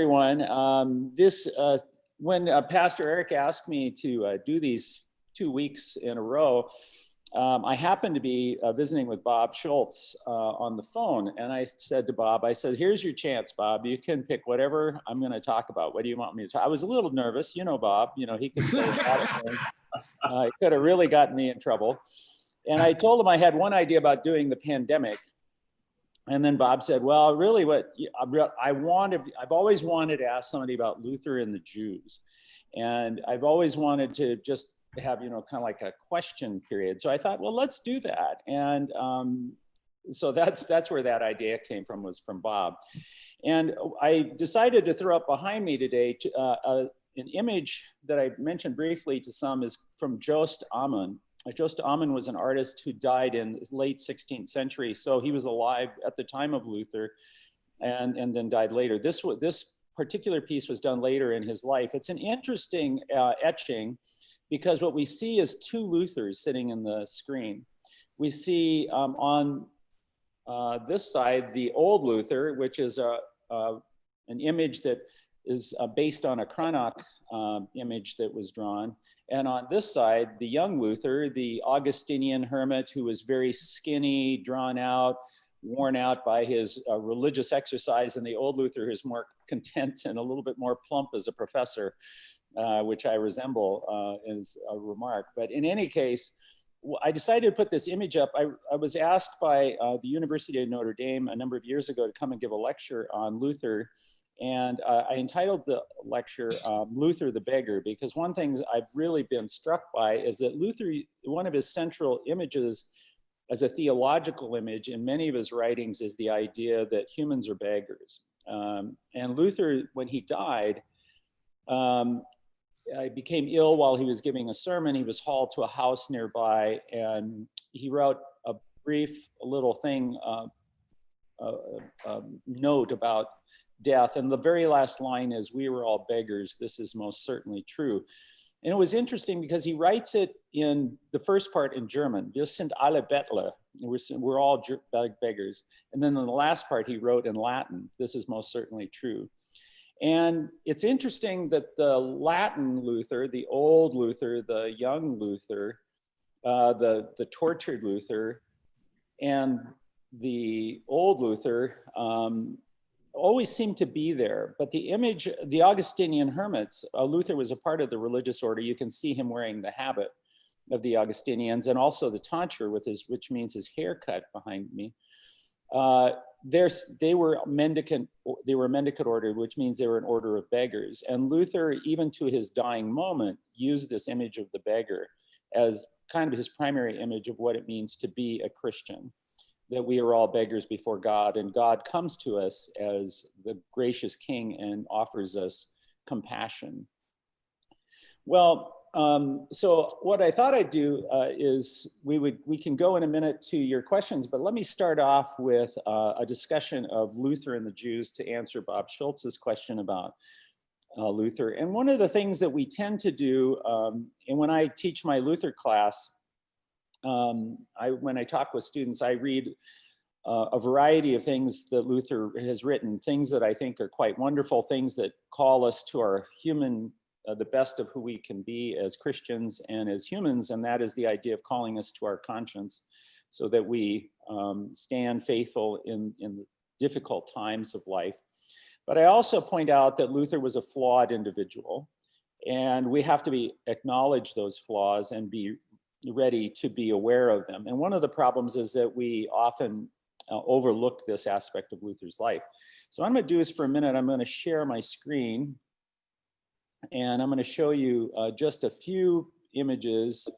Everyone. When Pastor Eric asked me to do these 2 weeks in a row, I happened to be visiting with Bob Schultz on the phone. And I said to Bob, I said, here's your chance, Bob. You can pick whatever I'm going to talk about. What do you want me to talk? I was a little nervous. You know, Bob, he could say a lot of things. It could have really gotten me in trouble. And I told him I had one idea about doing the pandemic. And then Bob said, well, really I've always wanted to ask somebody about Luther and the Jews. And I've always wanted to just have, kind of like a question period. So I thought, well, let's do that. And so that's where that idea came from, was from Bob. And I decided to throw up behind me today an image that I mentioned briefly to some is from Jost Ammon. Jost Ammon was an artist who died in the late 16th century. So he was alive at the time of Luther and then died later. This particular piece was done later in his life. It's an interesting etching because what we see is two Luthers sitting in the screen. We see on this side, the old Luther, which is an image that is based on a Cranach image that was drawn. And on this side, the young Luther, the Augustinian hermit who was very skinny, drawn out, worn out by his religious exercise, and the old Luther who's more content and a little bit more plump as a professor, which I resemble as a remark. But in any case, I decided to put this image up. I was asked by the University of Notre Dame a number of years ago to come and give a lecture on Luther. And I entitled the lecture Luther the Beggar, because one thing I've really been struck by is that Luther, one of his central images as a theological image in many of his writings is the idea that humans are beggars. And Luther, when he died, became ill while he was giving a sermon. He was hauled to a house nearby, and he wrote a brief little thing, note about death. And the very last line is, "We were all beggars. This is most certainly true." And it was interesting because he writes it in the first part in German, "Wir sind alle Bettler." We're all beggars. And then in the last part, he wrote in Latin, "This is most certainly true." And it's interesting that the Latin Luther, the old Luther, the young Luther, the tortured Luther, and the old Luther, always seemed to be there. But the image, the Augustinian hermits, Luther was a part of the religious order. You can see him wearing the habit of the Augustinians, and also the tonsure with which means his haircut behind me. They were mendicant order, which means they were an order of beggars. And Luther, even to his dying moment, used this image of the beggar as kind of his primary image of what it means to be a Christian, that we are all beggars before God, and God comes to us as the gracious King and offers us compassion. Well, so what I thought I'd do is we can go in a minute to your questions, but let me start off with a discussion of Luther and the Jews to answer Bob Schultz's question about Luther. And one of the things that we tend to do, and when I teach my Luther class, when I talk with students, I read a variety of things that Luther has written, things that I think are quite wonderful, things that call us to our human, the best of who we can be as Christians and as humans, and that is the idea of calling us to our conscience so that we stand faithful in difficult times of life. But I also point out that Luther was a flawed individual, and we have to acknowledge those flaws and be ready to be aware of them. And one of the problems is that we often overlook this aspect of Luther's life. So what I'm going to do is, for a minute, I'm going to share my screen, and I'm going to show you just a few images.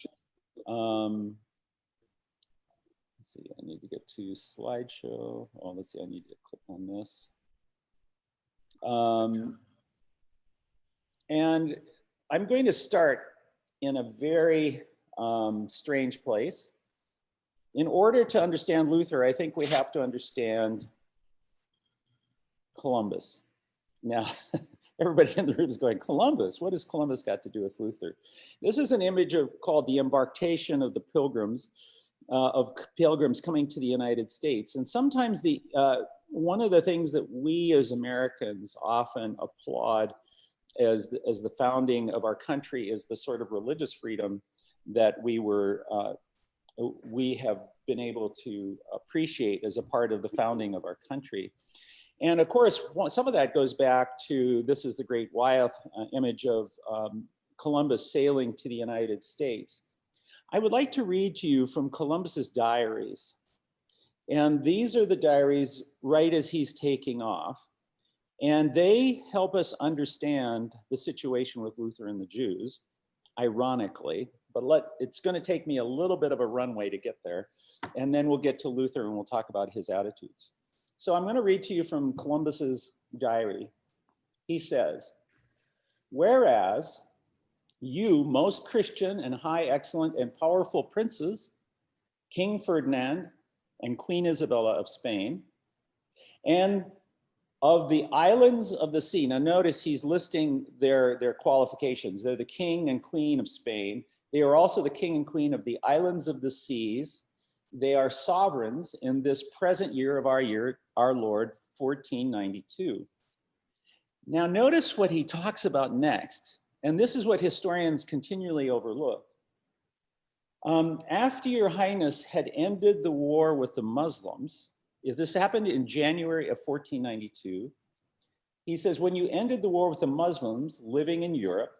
Let's see, I need to get to slideshow. Oh, let's see, I need to click on this. And I'm going to start in a very strange place. In order to understand Luther, I think we have to understand Columbus. Now, everybody in the room is going, Columbus? What has Columbus got to do with Luther? This is an image called the embarkation of the pilgrims, of pilgrims coming to the United States. And sometimes one of the things that we as Americans often applaud as the founding of our country is the sort of religious freedom that we have been able to appreciate as a part of the founding of our country. And of course, some of that goes back to, this is the great Wyeth image of Columbus sailing to the United States. I would like to read to you from Columbus's diaries. And these are the diaries right as he's taking off. And they help us understand the situation with Luther and the Jews, ironically, but it's going to take me a little bit of a runway to get there. And then we'll get to Luther and we'll talk about his attitudes. So I'm going to read to you from Columbus's diary. He says, "Whereas you, most Christian and high, excellent, and powerful princes, King Ferdinand and Queen Isabella of Spain, and of the islands of the sea." Now notice he's listing their qualifications. They're the king and queen of Spain. They are also the king and queen of the islands of the seas. They are sovereigns in this present year of our Lord, 1492. Now notice what he talks about next. And this is what historians continually overlook. After your highness had ended the war with the Muslims, if this happened in January of 1492, he says, when you ended the war with the Muslims living in Europe,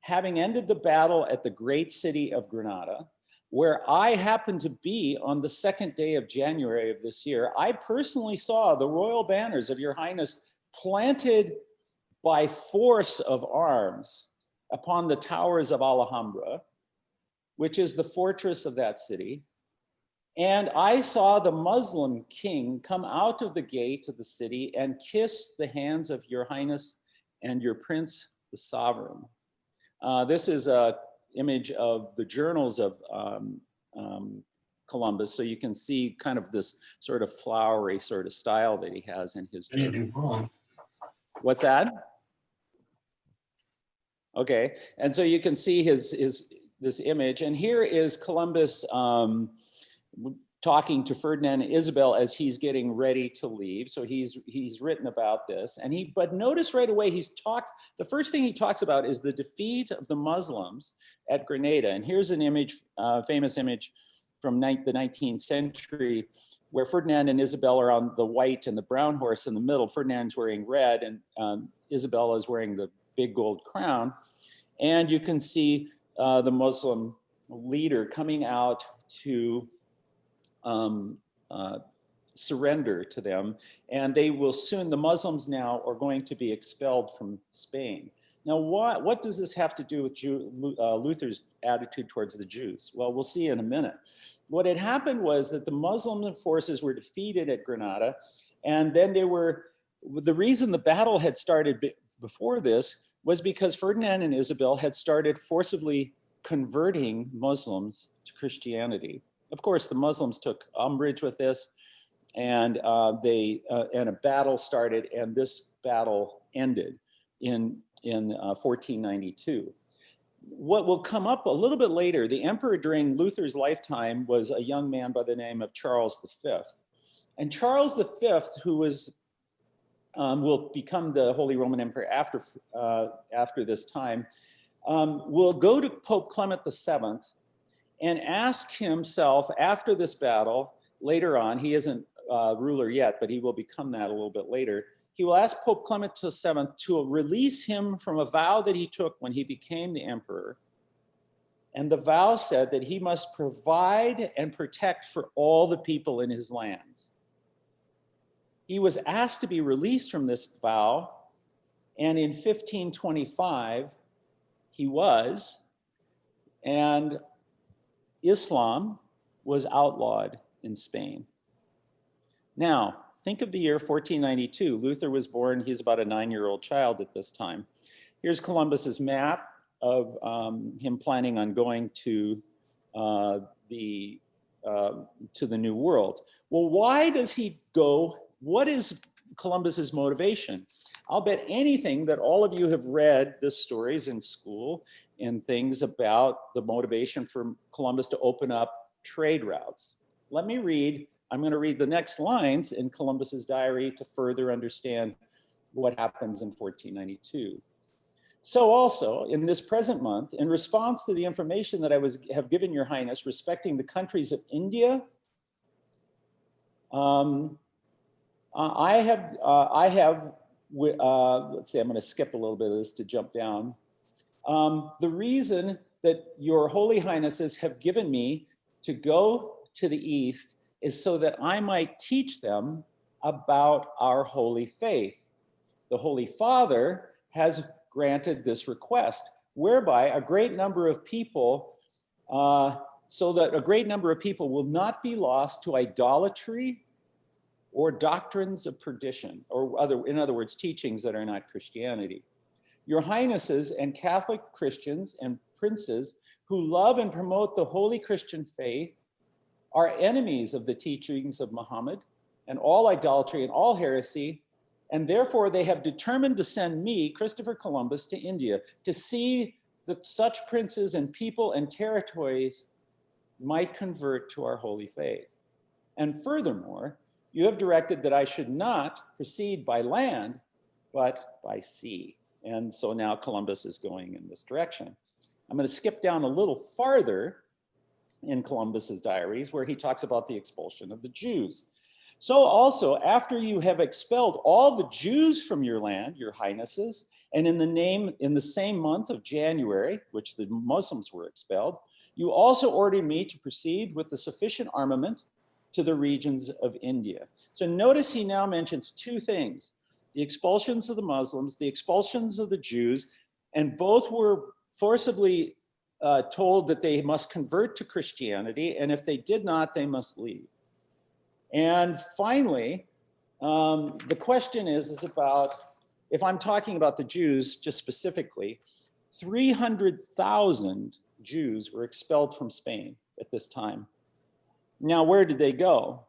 having ended the battle at the great city of Granada, where I happened to be on the 2nd day of January of this year, I personally saw the royal banners of your highness planted by force of arms upon the towers of Alhambra, which is the fortress of that city. And I saw the Muslim king come out of the gate of the city and kiss the hands of your highness and your prince, the sovereign. This is an image of the journals of Columbus. So you can see kind of this sort of flowery sort of style that he has in his journals. What's that? Okay, and so you can see this image, and here is Columbus talking to Ferdinand and Isabel as he's getting ready to leave. So he's written about this, but notice right away the first thing he talks about is the defeat of the Muslims at Grenada. And here's an image, famous image from the 19th century, where Ferdinand and Isabel are on the white and the brown horse in the middle. Ferdinand's wearing red, and Isabella is wearing the big gold crown. And you can see the Muslim leader coming out to surrender to them. And they will soon, the Muslims now are going to be expelled from Spain. Now, what does this have to do with Luther's attitude towards the Jews? Well, we'll see in a minute. What had happened was that the Muslim forces were defeated at Granada, and then the reason the battle had started before this was because Ferdinand and Isabel had started forcibly converting Muslims to Christianity. Of course, the Muslims took umbrage with this, and a battle started, and this battle ended in 1492. What will come up a little bit later, the emperor during Luther's lifetime was a young man by the name of Charles V. And Charles V, who will become the Holy Roman Emperor after this time, will go to Pope Clement VII and ask himself, after this battle, later on, he isn't ruler yet, but he will become that a little bit later, he will ask Pope Clement VII to release him from a vow that he took when he became the emperor. And the vow said that he must provide and protect for all the people in his lands. He was asked to be released from this vow, and in 1525, he was, and Islam was outlawed in Spain. Now, think of the year 1492. Luther was born, he's about a 9-year-old child at this time. Here's Columbus's map of him planning on going to the New World. Well, why does he go? What is Columbus's motivation? I'll bet anything that all of you have read the stories in school and things about the motivation for Columbus to open up trade routes. Let me read I'm going to read the next lines in Columbus's diary to further understand what happens in 1492. So also, in this present month, in response to the information that I have given your highness respecting the countries of India, I have, let's see, I'm going to skip a little bit of this to jump down. The reason that your holy highnesses have given me to go to the East is so that I might teach them about our holy faith. The Holy Father has granted this request, whereby a great number of people, so that a great number of people will not be lost to idolatry or doctrines of perdition, or in other words, teachings that are not Christianity. Your highnesses and Catholic Christians and princes who love and promote the holy Christian faith are enemies of the teachings of Muhammad and all idolatry and all heresy, and therefore they have determined to send me, Christopher Columbus, to India to see that such princes and people and territories might convert to our holy faith. And furthermore, you have directed that I should not proceed by land, but by sea. And so now Columbus is going in this direction. I'm going to skip down a little farther in Columbus's diaries where he talks about the expulsion of the Jews. So also, after you have expelled all the Jews from your land, your highnesses, and in the same month of January, which the Muslims were expelled, you also ordered me to proceed with the sufficient armament to the regions of India. So notice he now mentions two things: the expulsions of the Muslims, the expulsions of the Jews, and both were forcibly told that they must convert to Christianity, and if they did not, they must leave. And finally, the question is about, if I'm talking about the Jews just specifically, 300,000 Jews were expelled from Spain at this time. Now, where did they go?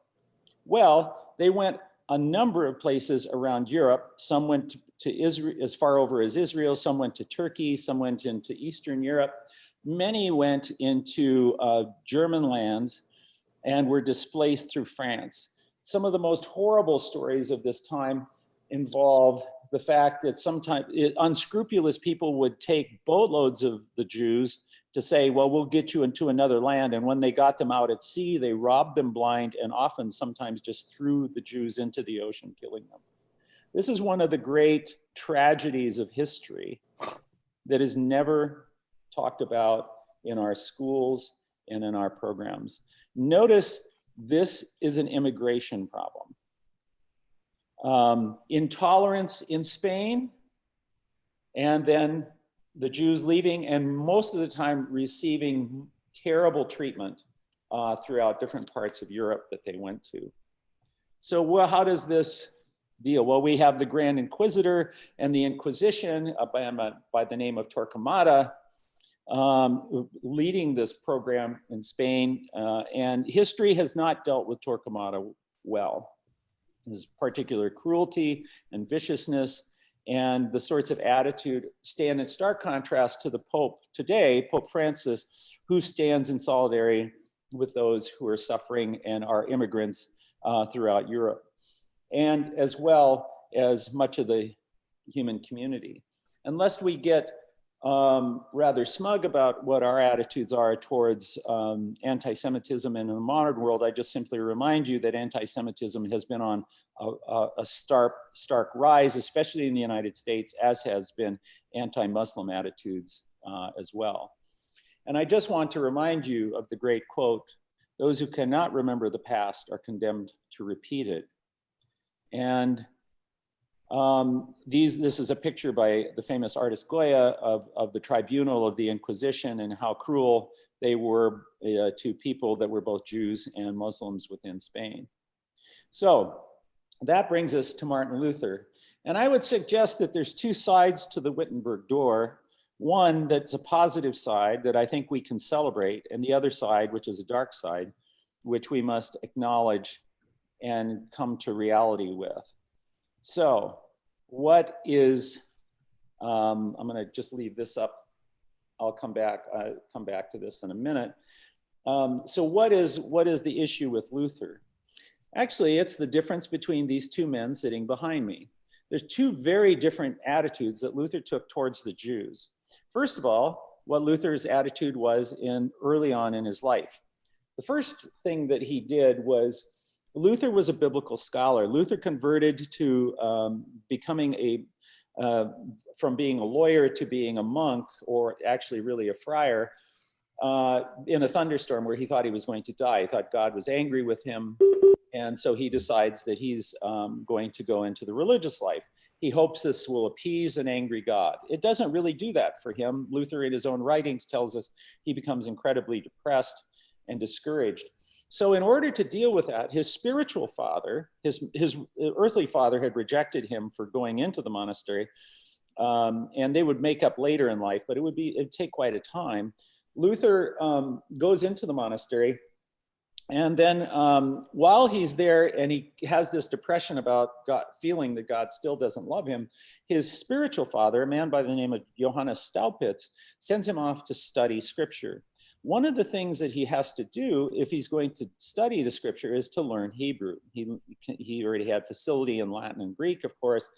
Well, they went a number of places around Europe. Some went to Israel, as far over as Israel, some went to Turkey, some went into Eastern Europe. Many went into German lands and were displaced through France. Some of the most horrible stories of this time involve the fact that sometimes unscrupulous people would take boatloads of the Jews to say, well, we'll get you into another land. And when they got them out at sea, they robbed them blind and often sometimes just threw the Jews into the ocean, killing them. This is one of the great tragedies of history that is never talked about in our schools and in our programs. Notice this is an immigration problem. Intolerance in Spain, and then the Jews leaving, and most of the time receiving terrible treatment throughout different parts of Europe that they went to. So well, how does this deal? Well, we have the Grand Inquisitor and the Inquisition by the name of Torquemada leading this program in Spain, and history has not dealt with Torquemada well. His particular cruelty and viciousness and the sorts of attitude stand in stark contrast to the Pope today, Pope Francis, who stands in solidarity with those who are suffering and are immigrants throughout Europe, and as well as much of the human community. Unless we get rather smug about what our attitudes are towards anti-Semitism in the modern world, I just simply remind you that anti-Semitism has been on a stark rise, especially in the United States, as has been anti-Muslim attitudes as well. And I just want to remind you of the great quote, "Those who cannot remember the past are condemned to repeat it." And this is a picture by the famous artist Goya of the tribunal of the Inquisition and how cruel they were to people that were both Jews and Muslims within Spain. So that brings us to Martin Luther. And I would suggest that there's two sides to the Wittenberg door. One that's a positive side that I think we can celebrate, and the other side, which is a dark side, which we must acknowledge and come to reality with. So what is, I'm gonna just leave this up. I'll come back to this in a minute. So what is the issue with Luther? Actually, it's the difference between these two men sitting behind me. There's two very different attitudes that Luther took towards the Jews. First of all, what Luther's attitude was early on in his life. The first thing that he did was, Luther was a biblical scholar. Luther converted to becoming from being a lawyer to being a monk, or actually really a friar, in a thunderstorm where he thought he was going to die. He thought God was angry with him. And so he decides that he's going to go into the religious life. He hopes this will appease an angry God. It doesn't really do that for him. Luther, in his own writings, tells us he becomes incredibly depressed and discouraged. So in order to deal with that, his spiritual father, his earthly father, had rejected him for going into the monastery. And they would make up later in life, but it'd take quite a time. Luther goes into the monastery, and then while he's there and he has this depression about God, feeling that God still doesn't love him, his spiritual father, a man by the name of Johannes Staupitz, sends him off to study scripture. One of the things that he has to do if he's going to study the scripture is to learn Hebrew. He already had facility in Latin and Greek, of course,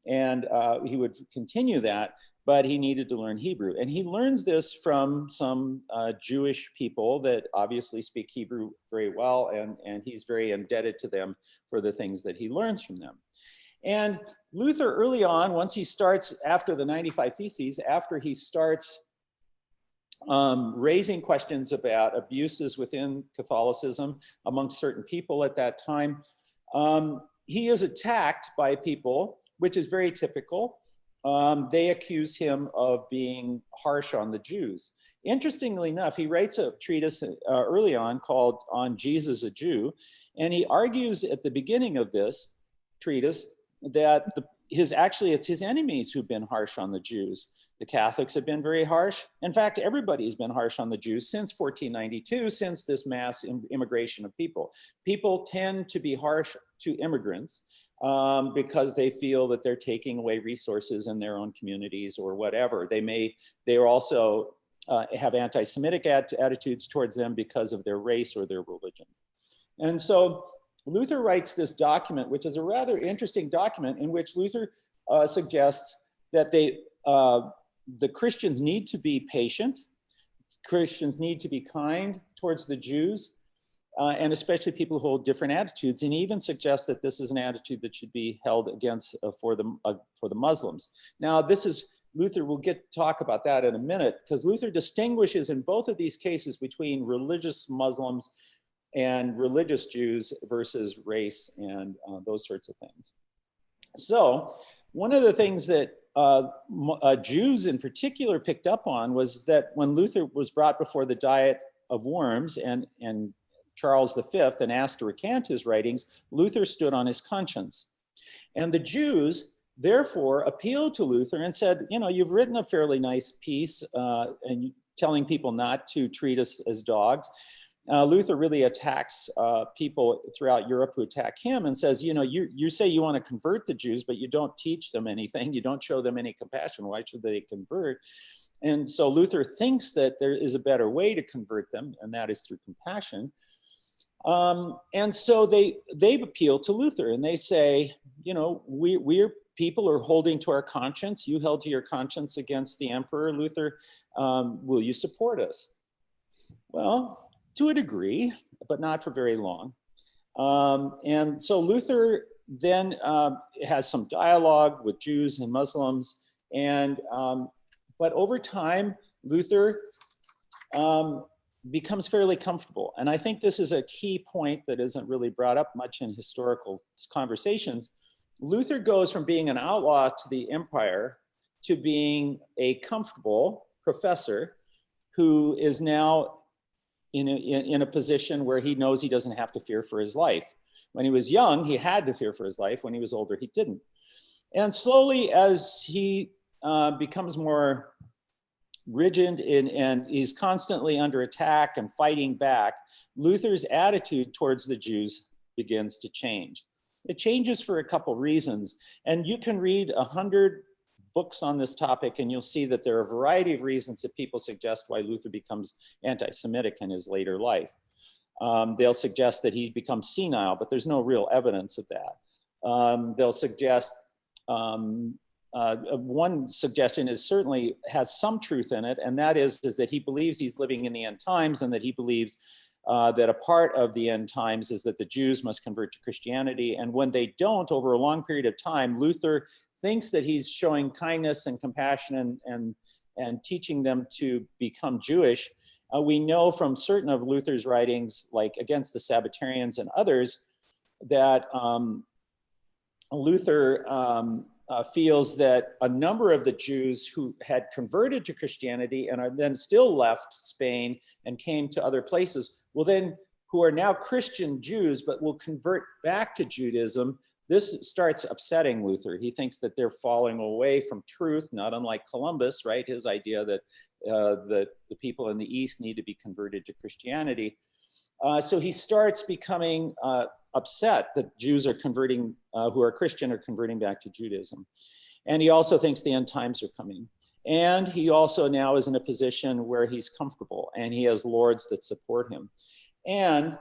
and he would continue that, but he needed to learn Hebrew. And he learns this from some Jewish people that obviously speak Hebrew very well, and he's very indebted to them for the things that he learns from them. And Luther, early on, once he starts, after the 95 Theses, after he starts raising questions about abuses within Catholicism amongst certain people at that time, he is attacked by people, which is very typical. They accuse him of being harsh on the Jews. Interestingly enough, he writes a treatise early on called On Jesus a Jew, and he argues at the beginning of this treatise that it's his enemies who've been harsh on the Jews. The Catholics have been very harsh. In fact, everybody's been harsh on the Jews since 1492, since this mass immigration of people. People tend to be harsh to immigrants because they feel that they're taking away resources in their own communities or whatever. They also have anti-Semitic attitudes towards them because of their race or their religion. And so Luther writes this document, which is a rather interesting document, in which Luther suggests that the Christians need to be patient. Christians need to be kind towards the Jews, and especially people who hold different attitudes. And he even suggests that this is an attitude that should be held against for the Muslims. Now, Luther will talk about that in a minute, because Luther distinguishes in both of these cases between religious Muslims and religious Jews versus race and those sorts of things. So one of the things that Jews in particular picked up on was that when Luther was brought before the Diet of Worms and Charles V and asked to recant his writings, Luther stood on his conscience. And the Jews therefore appealed to Luther and said, you've written a fairly nice piece and telling people not to treat us as dogs. Luther really attacks people throughout Europe who attack him and says, you say you want to convert the Jews, but you don't teach them anything. You don't show them any compassion. Why should they convert? And so Luther thinks that there is a better way to convert them, and that is through compassion. And so they appeal to Luther and they say, we're people are holding to our conscience. You held to your conscience against the emperor, Luther. Will you support us? Well, to a degree, but not for very long. And so Luther then has some dialogue with Jews and Muslims. But over time, Luther becomes fairly comfortable. And I think this is a key point that isn't really brought up much in historical conversations. Luther goes from being an outlaw to the empire to being a comfortable professor who is now in a position where he knows he doesn't have to fear for his life. When he was young, he had to fear for his life. When he was older, he didn't. And slowly, as he becomes more rigid and he's constantly under attack and fighting back, Luther's attitude towards the Jews begins to change. It changes for a couple reasons. And you can read 100 books on this topic, and you'll see that there are a variety of reasons that people suggest why Luther becomes anti-Semitic in his later life. They'll suggest that he's become senile, but there's no real evidence of that. They'll suggest, one suggestion is certainly has some truth in it, and that is that he believes he's living in the end times, and that he believes that a part of the end times is that the Jews must convert to Christianity. And when they don't, over a long period of time, Luther thinks that he's showing kindness and compassion and teaching them to become Jewish. We know from certain of Luther's writings, like against the Sabbatarians and others, that Luther feels that a number of the Jews who had converted to Christianity and are then still left Spain and came to other places, who are now Christian Jews, but will convert back to Judaism. This starts upsetting Luther. He thinks that they're falling away from truth, not unlike Columbus, right? His idea that the people in the East need to be converted to Christianity. So he starts becoming upset that Jews are converting, who are Christian, are converting back to Judaism. And he also thinks the end times are coming. And he also now is in a position where he's comfortable and he has lords that support him. And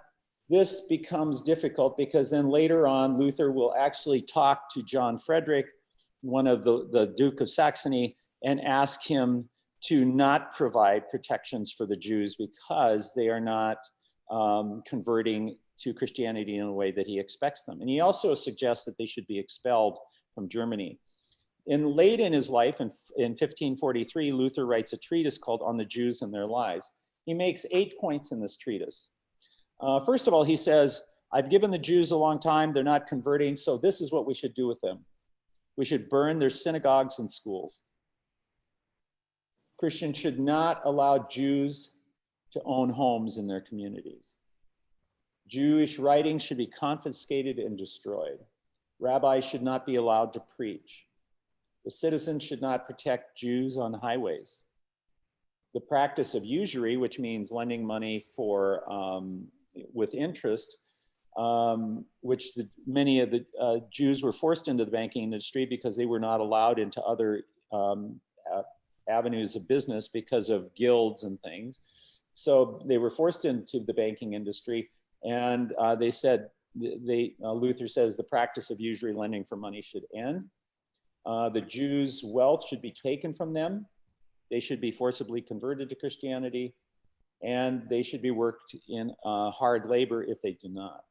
this becomes difficult because then later on, Luther will actually talk to John Frederick, one of the Duke of Saxony, and ask him to not provide protections for the Jews because they are not converting to Christianity in a way that he expects them. And he also suggests that they should be expelled from Germany. Late in his life, in 1543, Luther writes a treatise called On the Jews and Their Lies. He makes 8 points in this treatise. First of all, he says, I've given the Jews a long time, they're not converting, so this is what we should do with them. We should burn their synagogues and schools. Christians should not allow Jews to own homes in their communities. Jewish writings should be confiscated and destroyed. Rabbis should not be allowed to preach. The citizens should not protect Jews on highways. The practice of usury, which means lending money with interest, which many of the Jews were forced into the banking industry because they were not allowed into other avenues of business because of guilds and things. So they were forced into the banking industry, and they said, Luther says the practice of usury lending for money should end. The Jews' wealth should be taken from them. They should be forcibly converted to Christianity, and they should be worked in hard labor if they do not.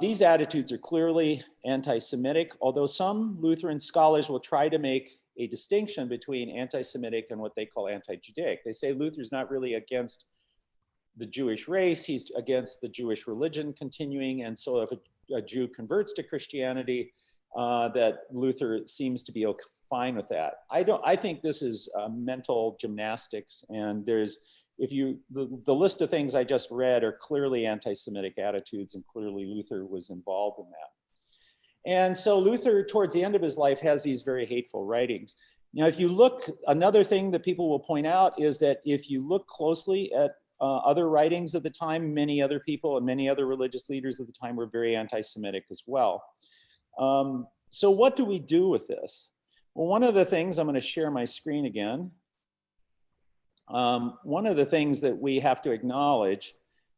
These attitudes are clearly anti-Semitic, although some Lutheran scholars will try to make a distinction between anti-Semitic and what they call anti-Judaic. They say Luther's not really against the Jewish race, he's against the Jewish religion continuing, and so if a Jew converts to Christianity, that Luther seems to be fine with that. I think this is mental gymnastics, and the list of things I just read are clearly anti-Semitic attitudes, and clearly Luther was involved in that. And so Luther, towards the end of his life, has these very hateful writings. Now, if you look, another thing that people will point out is that if you look closely at other writings of the time, many other people and many other religious leaders of the time were very anti-Semitic as well. So what do we do with this? Well, one of the things, I'm going to share my screen again. One of the things that we have to acknowledge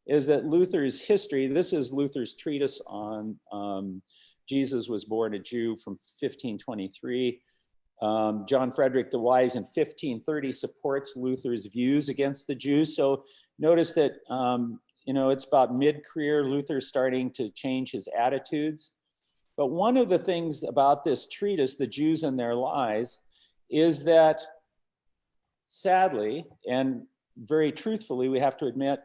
is that Luther's history, this is Luther's treatise on Jesus was born a Jew from 1523. John Frederick the Wise in 1530 supports Luther's views against the Jews. So notice that, it's about mid-career, Luther's starting to change his attitudes. But one of the things about this treatise, The Jews and Their Lies, is that sadly, and very truthfully, we have to admit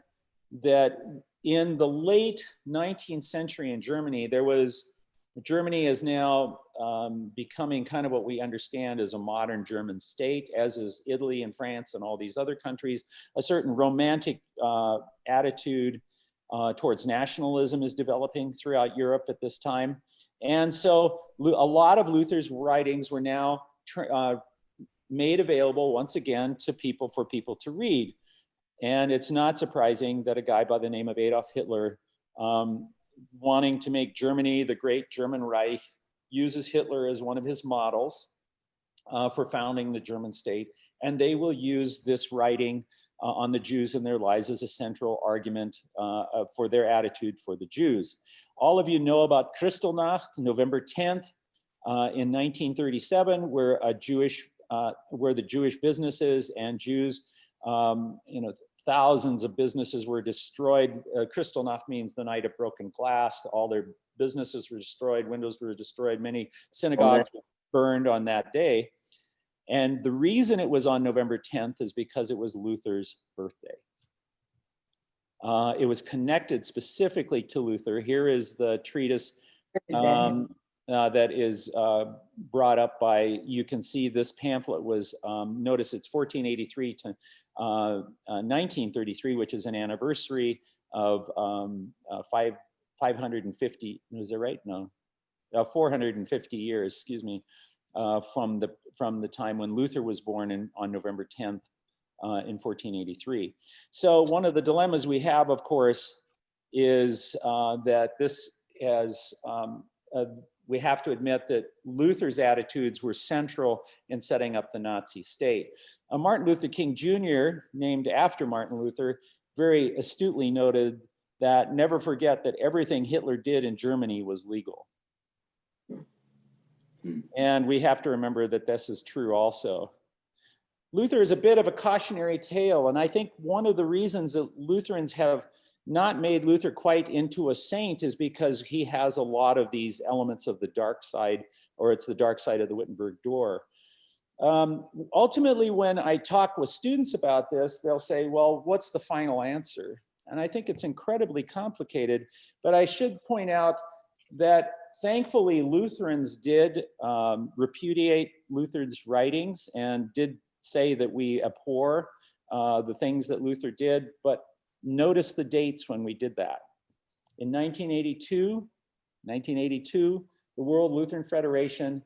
that in the late 19th century in Germany, Germany is now becoming kind of what we understand as a modern German state, as is Italy and France and all these other countries. A certain romantic attitude towards nationalism is developing throughout Europe at this time. And so a lot of Luther's writings were now made available once again to people for people to read. And it's not surprising that a guy by the name of Adolf Hitler, wanting to make Germany the great German Reich, uses Hitler as one of his models for founding the German state. And they will use this writing on the Jews and their lies as a central argument for their attitude for the Jews. All of you know about Kristallnacht, November 10th in 1937, where the Jewish businesses and Jews, thousands of businesses were destroyed. Kristallnacht means the night of broken glass. All their businesses were destroyed, windows were destroyed, many synagogues were burned on that day. And the reason it was on November 10th is because it was Luther's birthday. It was connected specifically to Luther. Here is the treatise that is brought up by, you can see this pamphlet was, notice it's 1483 to 1933, which is an anniversary of 550, is that right? No, 450 years, excuse me, from the time when Luther was born on November 10th in 1483. So one of the dilemmas we have, of course, is that this has, we have to admit that Luther's attitudes were central in setting up the Nazi state. Martin Luther King Jr., named after Martin Luther, very astutely noted that never forget that everything Hitler did in Germany was legal. And we have to remember that this is true also. Luther is a bit of a cautionary tale, and I think one of the reasons that Lutherans have not made Luther quite into a saint is because he has a lot of these elements of the dark side, or it's the dark side of the Wittenberg door. Ultimately, when I talk with students about this, they'll say, well, what's the final answer? And I think it's incredibly complicated, but I should point out that thankfully Lutherans did repudiate Luther's writings and did say that we abhor the things that Luther did, but notice the dates when we did that. In 1982, the World Lutheran Federation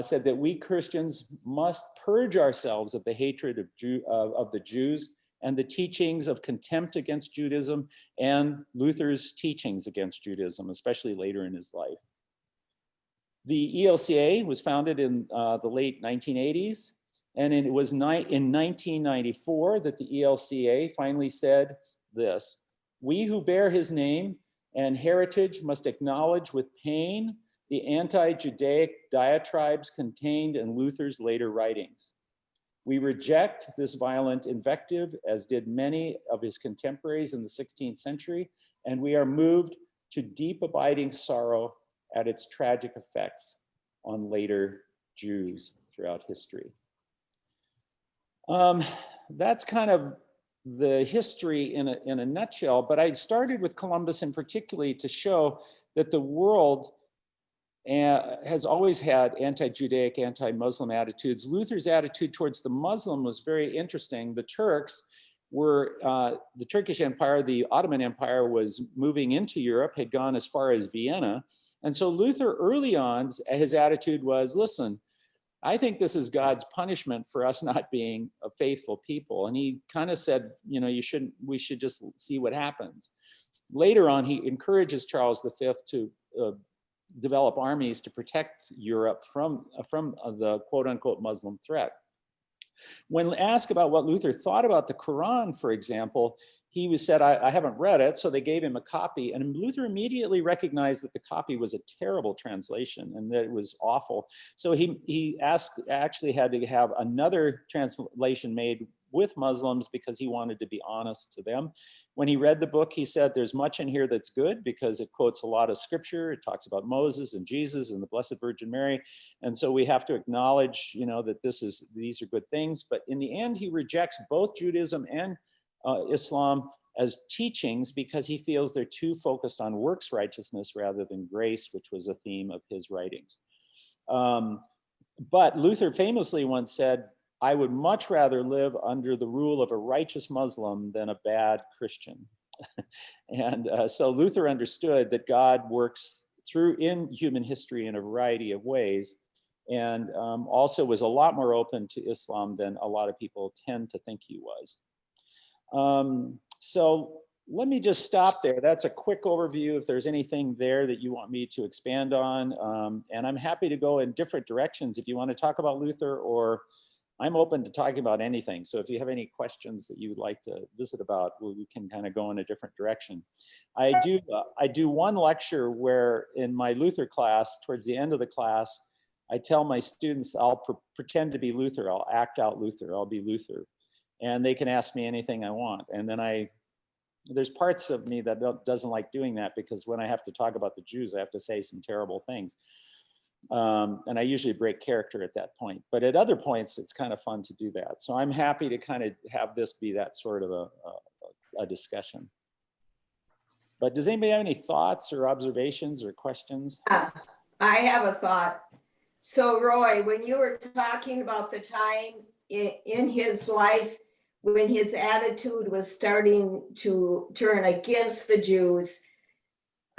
said that we Christians must purge ourselves of the hatred of the Jews and the teachings of contempt against Judaism and Luther's teachings against Judaism, especially later in his life. The ELCA was founded in the late 1980s, and it was in 1994 that the ELCA finally said this: we who bear his name and heritage must acknowledge with pain the anti-Judaic diatribes contained in Luther's later writings. We reject this violent invective, as did many of his contemporaries in the 16th century, and we are moved to deep abiding sorrow at its tragic effects on later Jews throughout history. That's kind of the history in a nutshell, but I started with Columbus in particularly to show that the world has always had anti-Judaic, anti-Muslim attitudes. Luther's attitude towards the Muslim was very interesting. The Turks were, the Turkish Empire, the Ottoman Empire was moving into Europe, had gone as far as Vienna. And so Luther early on, his attitude was, listen, I think this is God's punishment for us not being a faithful people. And he kind of said, you know, we should just see what happens. Later on, he encourages Charles V to develop armies to protect Europe from the quote unquote Muslim threat. When asked about what Luther thought about the Quran, for example, he said, I haven't read it, so they gave him a copy, and Luther immediately recognized that the copy was a terrible translation and that it was awful. So he actually had to have another translation made with Muslims because he wanted to be honest to them. When he read the book, he said, there's much in here that's good because it quotes a lot of scripture. It talks about Moses and Jesus and the Blessed Virgin Mary. And so we have to acknowledge, you know, that these are good things. But in the end, he rejects both Judaism and Islam as teachings because he feels they're too focused on works righteousness rather than grace, which was a theme of his writings. But Luther famously once said, I would much rather live under the rule of a righteous Muslim than a bad Christian. And so Luther understood that God works in human history in a variety of ways, and also was a lot more open to Islam than a lot of people tend to think he was. So let me just stop there. That's a quick overview. If there's anything there that you want me to expand on, and I'm happy to go in different directions if you want to talk about Luther or I'm open to talking about anything. So if you have any questions that you would like to visit about, well, we can kind of go in a different direction. I do one lecture where in my Luther class, towards the end of the class, I tell my students I'll pretend to be Luther. I'll act out Luther. I'll be Luther. And they can ask me anything I want. And then there's parts of me that doesn't like doing that, because when I have to talk about the Jews, I have to say some terrible things. And I usually break character at that point. But at other points, it's kind of fun to do that. So I'm happy to kind of have this be that sort of a discussion. But does anybody have any thoughts or observations or questions? I have a thought. So Roy, when you were talking about the time in his life when his attitude was starting to turn against the Jews,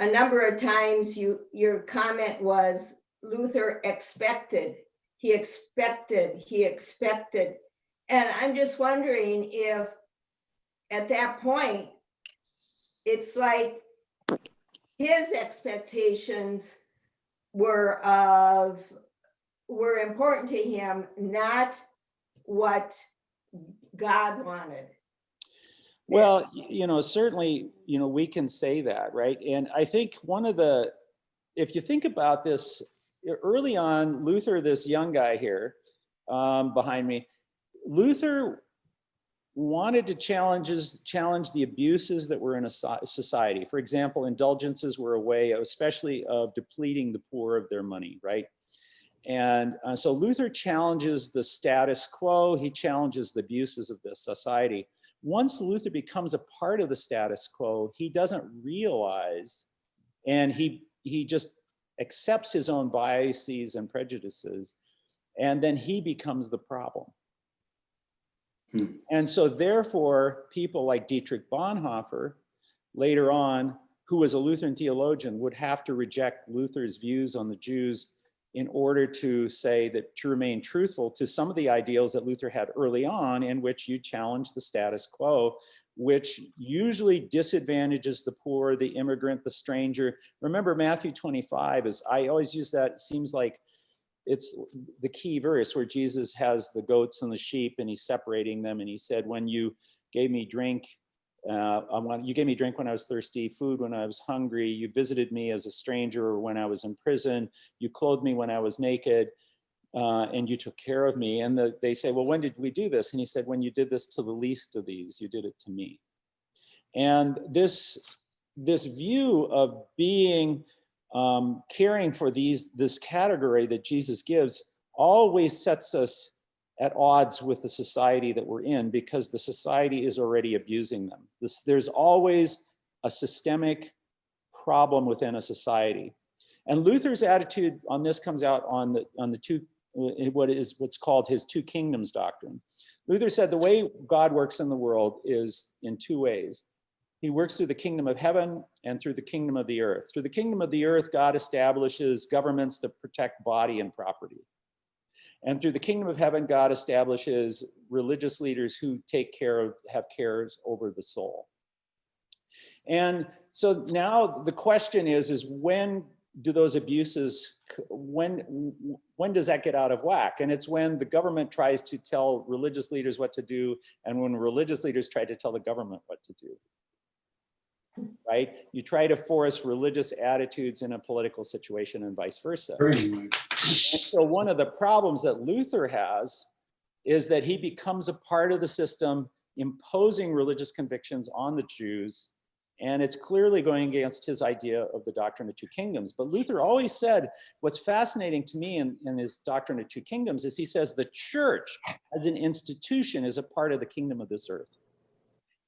a number of times your comment was Luther expected, he expected. And I'm just wondering if at that point, it's like his expectations were important to him, not what God wanted. Well, certainly, we can say that, right? And I think if you think about this, early on, Luther, this young guy here behind me, Luther wanted to challenge the abuses that were in a society. For example, indulgences were a way, especially of depleting the poor of their money, right? And so Luther challenges the status quo. He challenges the abuses of this society. Once Luther becomes a part of the status quo, he doesn't realize, and he just accepts his own biases and prejudices, and then he becomes the problem. And so therefore, people like Dietrich Bonhoeffer, later on, who was a Lutheran theologian, would have to reject Luther's views on the Jews in order to say that to remain truthful to some of the ideals that Luther had early on, in which you challenge the status quo, which usually disadvantages the poor, the immigrant, the stranger. Remember, Matthew 25 I always use that, it seems like it's the key verse where Jesus has the goats and the sheep and he's separating them. And he said, when you gave me drink, you gave me drink when I was thirsty, food when I was hungry, you visited me as a stranger or when I was in prison, you clothed me when I was naked, and you took care of me. And they say, well, when did we do this? And he said, when you did this to the least of these, you did it to me. And this view of being caring for this category that Jesus gives always sets us at odds with the society that we're in, because the society is already abusing them. There's always a systemic problem within a society. And Luther's attitude on this comes out on the two, what's called his two kingdoms doctrine. Luther said the way God works in the world is in two ways. He works through the kingdom of heaven and through the kingdom of the earth. Through the kingdom of the earth, God establishes governments that protect body and property. And through the kingdom of heaven, God establishes religious leaders who have cares over the soul. And so now the question is when do those abuses, when does that get out of whack? And it's when the government tries to tell religious leaders what to do, and when religious leaders try to tell the government what to do. Right? You try to force religious attitudes in a political situation and vice versa. And so one of the problems that Luther has is that he becomes a part of the system imposing religious convictions on the Jews, and it's clearly going against his idea of the doctrine of two kingdoms. But Luther always said, what's fascinating to me in his doctrine of two kingdoms is he says the church as an institution is a part of the kingdom of this earth.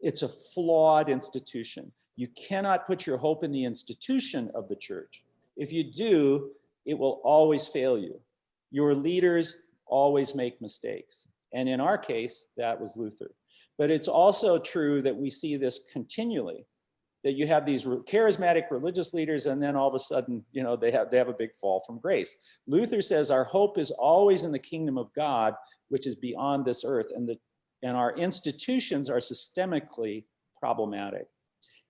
It's a flawed institution. You cannot put your hope in the institution of the church. If you do, it will always fail you. Your leaders always make mistakes. And in our case, that was Luther. But it's also true that we see this continually, that you have these charismatic religious leaders, and then all of a sudden, they have a big fall from grace. Luther says our hope is always in the kingdom of God, which is beyond this earth, and our institutions are systemically problematic.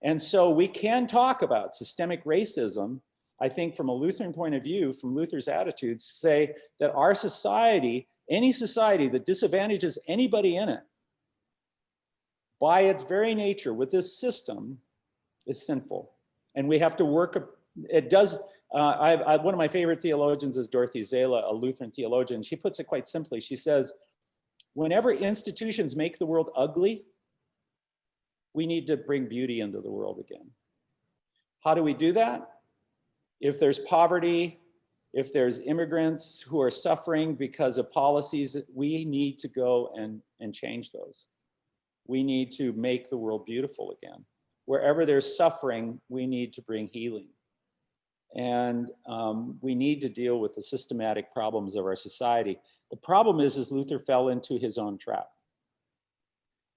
And so we can talk about systemic racism, I think from a Lutheran point of view, from Luther's attitudes, say that our society Any society that disadvantages anybody in it, by its very nature with this system, is sinful. And we have to work, it does, one of my favorite theologians is Dorothy Zala, a Lutheran theologian. She puts it quite simply. She says, whenever institutions make the world ugly, we need to bring beauty into the world again. How do we do that? If there's poverty, if there's immigrants who are suffering because of policies, we need to go and change those. We need to make the world beautiful again. Wherever there's suffering, we need to bring healing. And we need to deal with the systematic problems of our society. The problem is Luther fell into his own trap.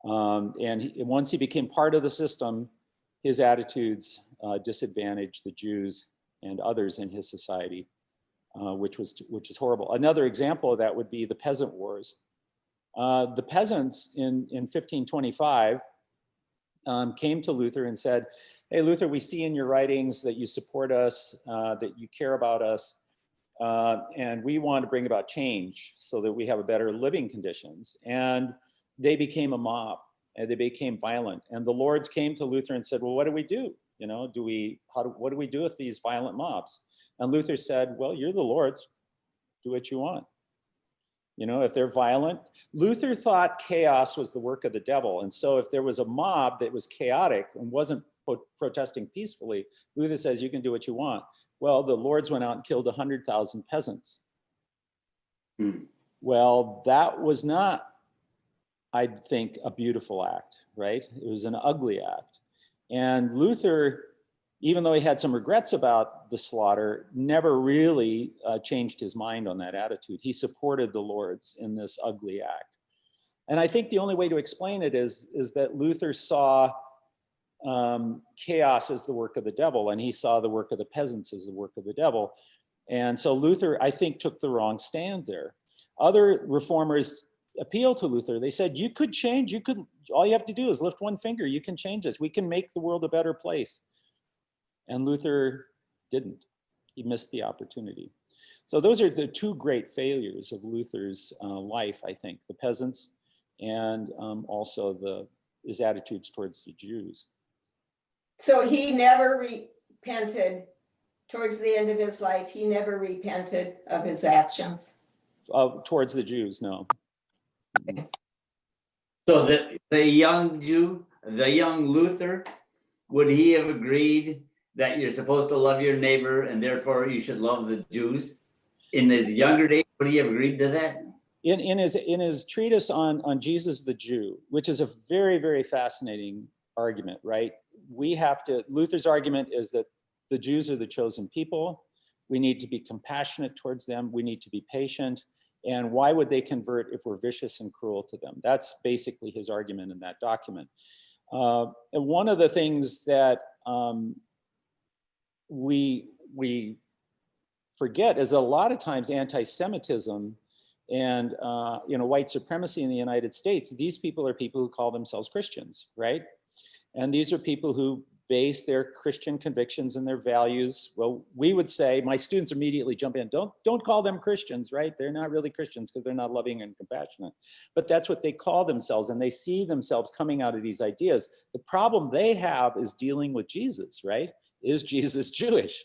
Once he became part of the system, his attitudes disadvantaged the Jews and others in his society, which is horrible. Another example of that would be the peasant wars. The peasants in 1525 came to Luther and said, hey, Luther, we see in your writings that you support us, that you care about us, and we want to bring about change so that we have better living conditions. And they became a mob, and they became violent. And the lords came to Luther and said, well, what do we do? You know, what do we do with these violent mobs? And Luther said, well, you're the lords, do what you want. You know, if they're violent, Luther thought chaos was the work of the devil. And so if there was a mob that was chaotic and wasn't protesting peacefully, Luther says, you can do what you want. Well, the lords went out and killed 100,000 peasants. Well, that was not, I think, a beautiful act, right? It was an ugly act. And Luther, even though he had some regrets about the slaughter, never really changed his mind on that attitude. He supported the lords in this ugly act. And I think the only way to explain it is that Luther saw chaos as the work of the devil, and he saw the work of the peasants as the work of the devil. And so Luther, I think, took the wrong stand there. Other reformers appealed to Luther. They said, you could change, all you have to do is lift one finger, you can change this, we can make the world a better place. And Luther didn't. He missed the opportunity. So those are the two great failures of Luther's life, I think, the peasants and also his attitudes towards the Jews. So he never repented towards the end of his life. He never repented of his actions. Towards the Jews, no. So the young Jew, the young Luther, would he have agreed that you're supposed to love your neighbor and therefore you should love the Jews? In his younger days, would he have agreed to that? In his treatise on Jesus the Jew, which is a very, very fascinating argument, right? Luther's argument is that the Jews are the chosen people. We need to be compassionate towards them. We need to be patient. And why would they convert if we're vicious and cruel to them? That's basically his argument in that document. And one of the things that we forget is that a lot of times anti-Semitism and white supremacy in the United States, these people are people who call themselves Christians, right? And these are people who base their Christian convictions and their values. Well, we would say, my students immediately jump in, don't call them Christians, right? They're not really Christians because they're not loving and compassionate. But that's what they call themselves, and they see themselves coming out of these ideas. The problem they have is dealing with Jesus, right? Is Jesus Jewish?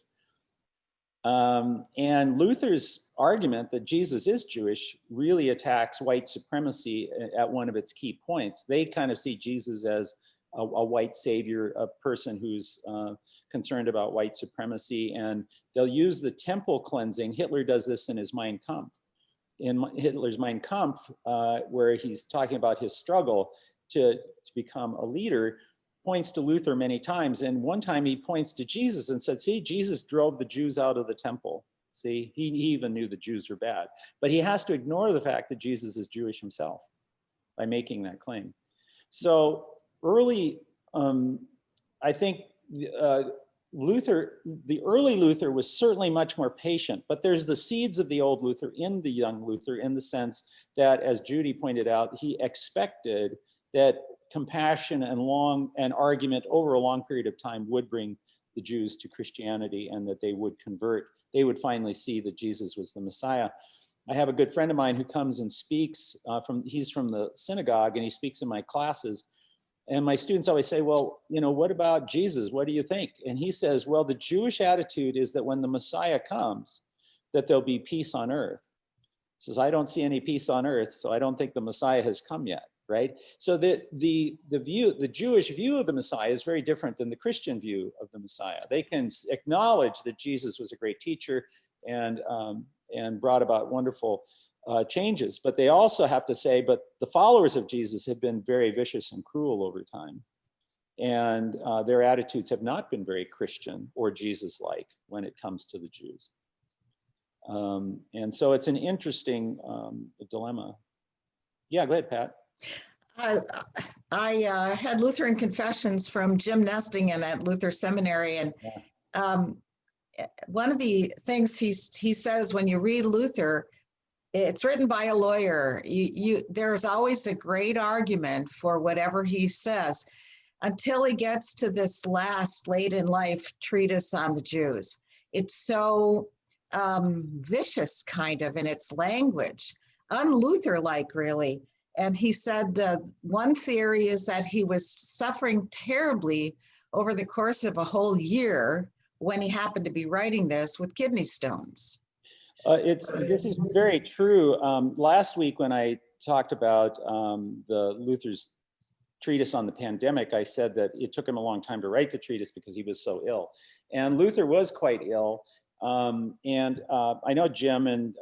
And Luther's argument that Jesus is Jewish really attacks white supremacy at one of its key points. They kind of see Jesus as a white savior, a person who's concerned about white supremacy, and they'll use the temple cleansing. Hitler does this in his Mein Kampf. In Hitler's Mein Kampf, where he's talking about his struggle to become a leader, points to Luther many times. And one time he points to Jesus and said, see, Jesus drove the Jews out of the temple. See, he even knew the Jews were bad. But he has to ignore the fact that Jesus is Jewish himself by making that claim. So early, I think the early Luther was certainly much more patient, but there's the seeds of the old Luther in the young Luther, in the sense that, as Judy pointed out, he expected that compassion and argument over a long period of time would bring the Jews to Christianity, and that they would convert. They would finally see that Jesus was the Messiah. I have a good friend of mine who comes and speaks he's from the synagogue, and he speaks in my classes. And my students always say, well, you know, what about Jesus? What do you think? And he says, well, the Jewish attitude is that when the Messiah comes, that there'll be peace on earth. He says, I don't see any peace on earth, so I don't think the Messiah has come yet, right? So the Jewish view of the Messiah is very different than the Christian view of the Messiah. They can acknowledge that Jesus was a great teacher and brought about wonderful changes, but they also have to say, but the followers of Jesus have been very vicious and cruel over time. And their attitudes have not been very Christian or Jesus-like when it comes to the Jews. And so it's an interesting dilemma. Yeah, go ahead, Pat. I had Lutheran confessions from Jim Nesting and at Luther Seminary, and one of the things he says when you read Luther, it's written by a lawyer. There's always a great argument for whatever he says until he gets to this last late in life treatise on the Jews. It's so vicious kind of in its language, un-Luther-like really. And he said one theory is that he was suffering terribly over the course of a whole year when he happened to be writing this with kidney stones. This is very true. Last week when I talked about the Luther's treatise on the pandemic, I said that it took him a long time to write the treatise because he was so ill. And Luther was quite ill. I know Jim and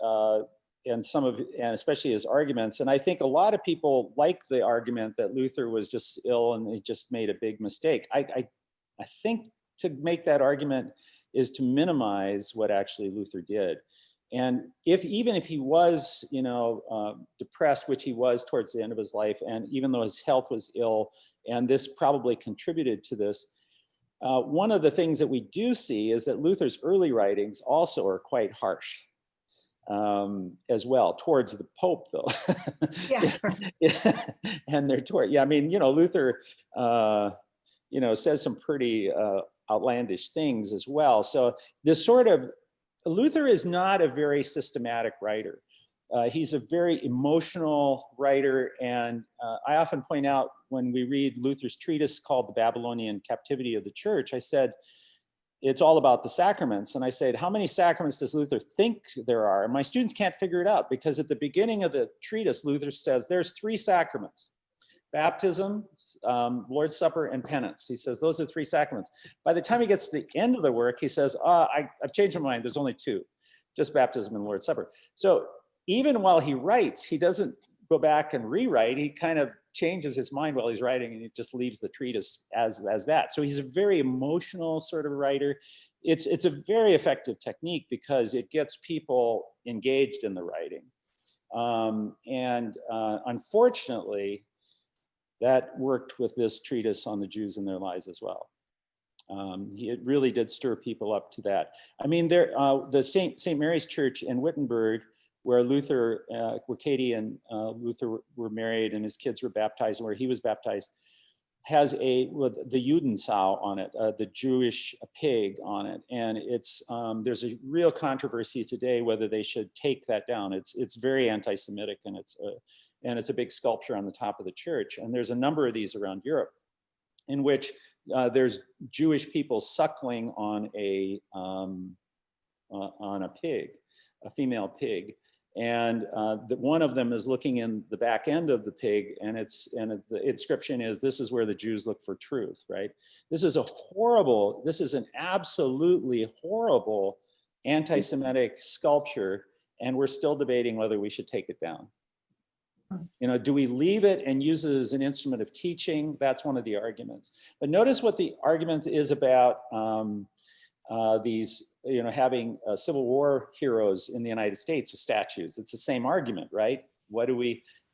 especially his arguments. And I think a lot of people like the argument that Luther was just ill and he just made a big mistake. I think to make that argument is to minimize what actually Luther did. And even if he was, depressed, which he was towards the end of his life, and even though his health was ill, and this probably contributed to this, one of the things that we do see is that Luther's early writings also are quite harsh as well, towards the Pope, though. Yeah. And they're toward, yeah, I mean, Luther, says some pretty outlandish things as well. So this Luther is not a very systematic writer. He's a very emotional writer. And I often point out when we read Luther's treatise called The Babylonian Captivity of the Church, I said, it's all about the sacraments. And I said, how many sacraments does Luther think there are? And my students can't figure it out because at the beginning of the treatise, Luther says there's 3 sacraments: baptism, Lord's Supper, and penance. He says those are 3 sacraments. By the time he gets to the end of the work, he says, I've changed my mind. There's only 2, just baptism and Lord's Supper. So even while he writes, he doesn't go back and rewrite. He kind of changes his mind while he's writing, and he just leaves the treatise as that. So he's a very emotional sort of writer. It's a very effective technique because it gets people engaged in the writing. Unfortunately, that worked with this treatise on the Jews and their lies as well. It really did stir people up to that. I mean, the St. Mary's Church in Wittenberg, where Katie and Luther were married and his kids were baptized, and where he was baptized, has the Judensau on it, the Jewish pig on it. And there's a real controversy today whether they should take that down. It's very anti-Semitic, and it's a big sculpture on the top of the church. And there's a number of these around Europe in which there's Jewish people suckling on a pig, a female pig. And one of them is looking in the back end of the pig, and the inscription is, "This is where the Jews look for truth," right? This is an absolutely horrible anti-Semitic sculpture, and we're still debating whether we should take it down. Do we leave it and use it as an instrument of teaching? That's one of the arguments. But notice what the argument is about these, having Civil War heroes in the United States with statues. It's the same argument, right?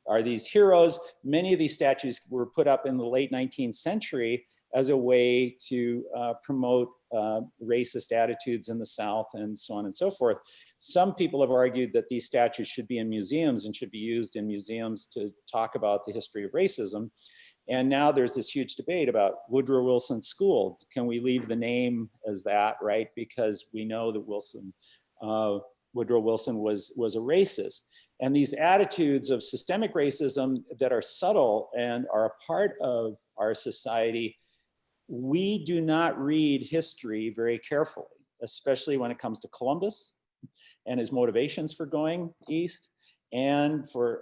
Are these heroes? Many of these statues were put up in the late 19th century as a way to promote racist attitudes in the South and so on and so forth. Some people have argued that these statues should be in museums and should be used in museums to talk about the history of racism. And now there's this huge debate about Woodrow Wilson School. Can we leave the name as that, right? Because we know that Wilson Woodrow Wilson was a racist. And these attitudes of systemic racism that are subtle and are a part of our society, we do not read history very carefully, especially when it comes to Columbus and his motivations for going east, and for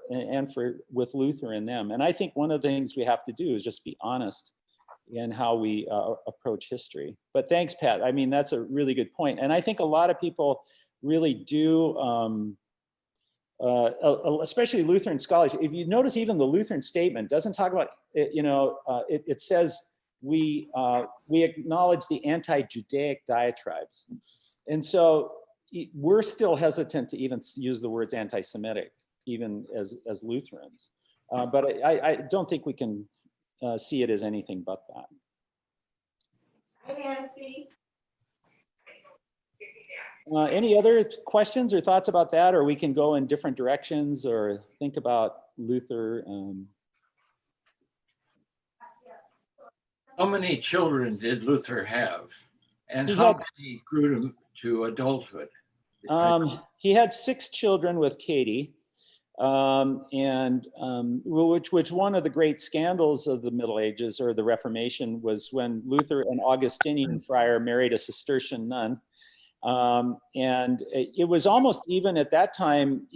with Luther and them. And I think one of the things we have to do is just be honest in how we approach history. But thanks, Pat. I mean, that's a really good point. And I think a lot of people really do, especially Lutheran scholars. If you notice, even the Lutheran statement doesn't talk about, it says we acknowledge the anti-Judaic diatribes. And so we're still hesitant to even use the words anti-Semitic, even as Lutherans. But I don't think we can see it as anything but that. Hi, Nancy. Any other questions or thoughts about that? Or we can go in different directions or think about Luther. How many children did Luther have? And He how had- many grew to adulthood? He had 6 children with Katie, which one of the great scandals of the Middle Ages or the Reformation was when Luther, an Augustinian friar, married a Cistercian nun. And it was almost even at that time,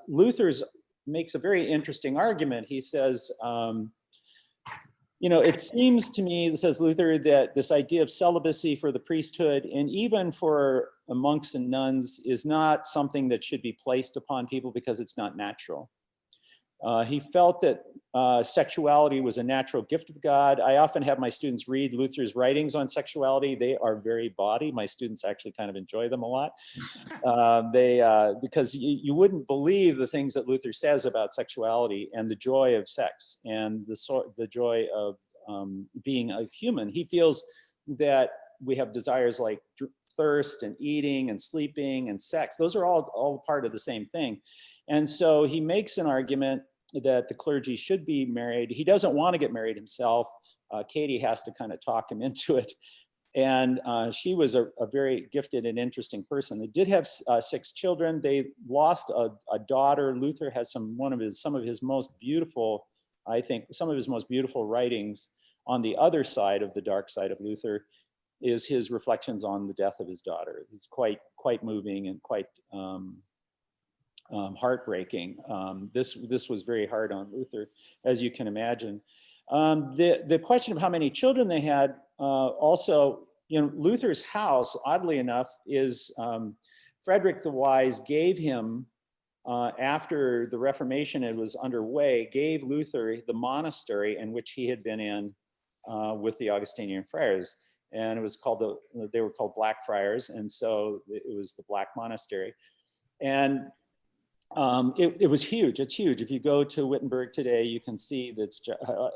Luther's makes a very interesting argument. He says, it seems to me, says Luther, that this idea of celibacy for the priesthood and even for monks and nuns is not something that should be placed upon people because it's not natural. He felt that sexuality was a natural gift of God. I often have my students read Luther's writings on sexuality. They are very bawdy. My students actually kind of enjoy them a lot. Because you wouldn't believe the things that Luther says about sexuality and the joy of sex and the joy of being a human. He feels that we have desires like thirst and eating and sleeping and sex. Those are all part of the same thing. And so he makes an argument that the clergy should be married. He doesn't want to get married himself. Katie has to kind of talk him into it. And she was a very gifted and interesting person. They did have 6 children. They lost a daughter. Luther has some of his most beautiful, I think, some of his most beautiful writings on the other side of the dark side of Luther is his reflections on the death of his daughter. It's quite moving and quite heartbreaking. This was very hard on Luther, as you can imagine. The question of how many children they had also, Luther's house, oddly enough, is Frederick the Wise gave him, after the Reformation was underway, gave Luther the monastery in which he had been in with the Augustinian friars. And it was called they were called Black Friars. And so it was the Black Monastery. And it was huge. It's huge. If you go to Wittenberg today, you can see that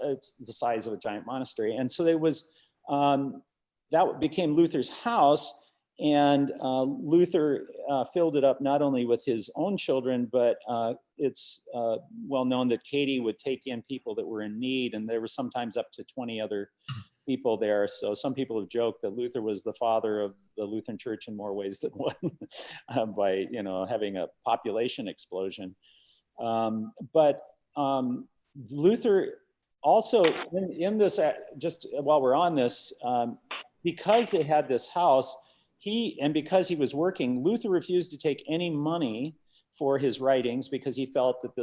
it's the size of a giant monastery. And so there was, that became Luther's house. And Luther filled it up not only with his own children, but it's well known that Katie would take in people that were in need. And there were sometimes up to 20 other people there. So some people have joked that Luther was the father of the Lutheran Church in more ways than one by, having a population explosion. But Luther also in this, just while we're on this, because they had this house, because he was working, Luther refused to take any money for his writings because he felt that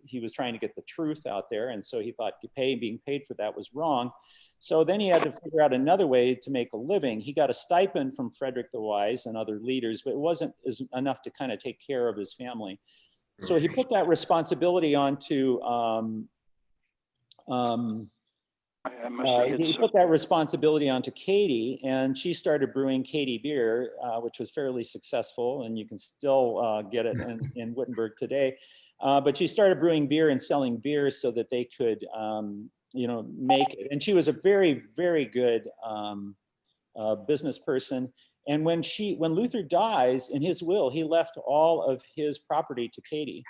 he was trying to get the truth out there. And so he thought being paid for that was wrong. So then he had to figure out another way to make a living. He got a stipend from Frederick the Wise and other leaders, but it wasn't enough to kind of take care of his family. So he put that responsibility onto, he put that responsibility onto Katie, and she started brewing Katie beer, which was fairly successful, and you can still get it in Wittenberg today. But she started brewing beer and selling beer so that they could make it. And she was a very, very good business person. And when Luther dies, in his will, he left all of his property to Katie.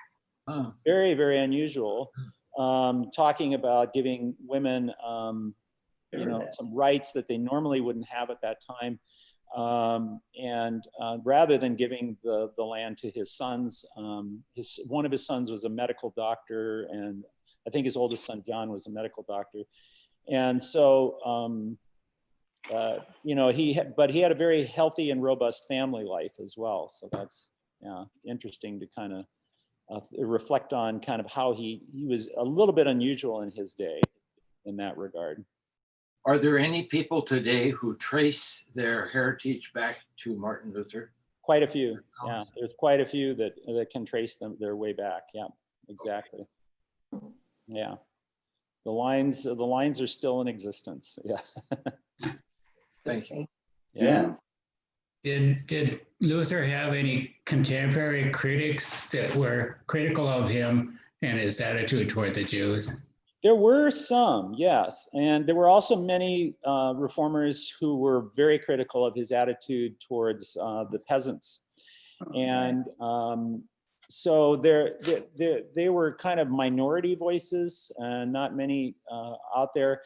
Oh. Very, very unusual. Talking about giving women, some rights that they normally wouldn't have at that time. And rather than giving the land to his sons, one of his sons was a medical doctor, and I think his oldest son, John, was a medical doctor. And so, you know, but he had a very healthy and robust family life as well. So that's, yeah, interesting to kind of reflect on kind of how he was a little bit unusual in his day in that regard. Are there any people today who trace their heritage back to Martin Luther? Quite a few. Yeah, there's quite a few that can trace their way back. Yeah, exactly. Yeah, the lines are still in existence. Yeah. Thank you. Yeah. Did Luther have any contemporary critics that were critical of him and his attitude toward the Jews? There were some, yes. And there were also many reformers who were very critical of his attitude towards the peasants. And so they were kind of minority voices, and not many out there.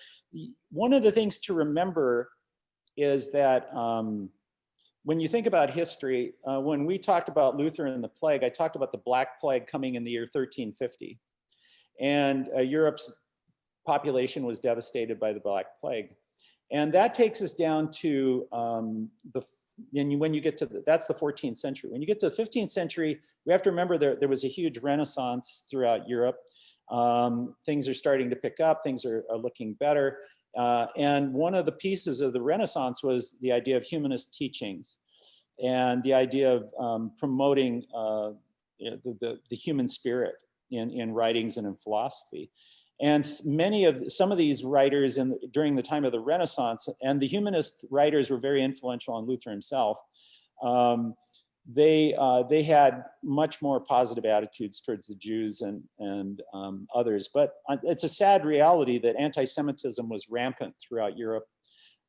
One of the things to remember is that when you think about history, when we talked about Luther and the plague, I talked about the Black Plague coming in the year 1350. And Europe's population was devastated by the Black Plague. And that takes us down to when you get to that's the 14th century. When you get to the 15th century, we have to remember there was a huge renaissance throughout Europe. Things are starting to pick up, things are looking better. And one of the pieces of the Renaissance was the idea of humanist teachings and the idea of promoting the human spirit in writings and in philosophy. And some of these writers during the time of the Renaissance, and the humanist writers were very influential on Luther himself. They had much more positive attitudes towards the Jews and others. But it's a sad reality that anti-Semitism was rampant throughout Europe,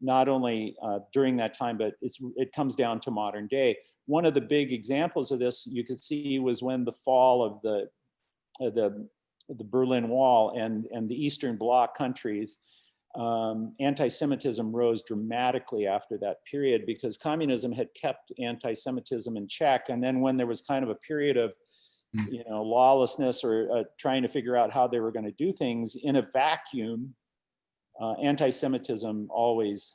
not only during that time, but it comes down to modern day. One of the big examples of this you could see was when the fall of the Berlin Wall and the Eastern Bloc countries, anti-Semitism rose dramatically after that period because communism had kept anti-Semitism in check. And then when there was kind of a period of, lawlessness or trying to figure out how they were going to do things in a vacuum, anti-Semitism always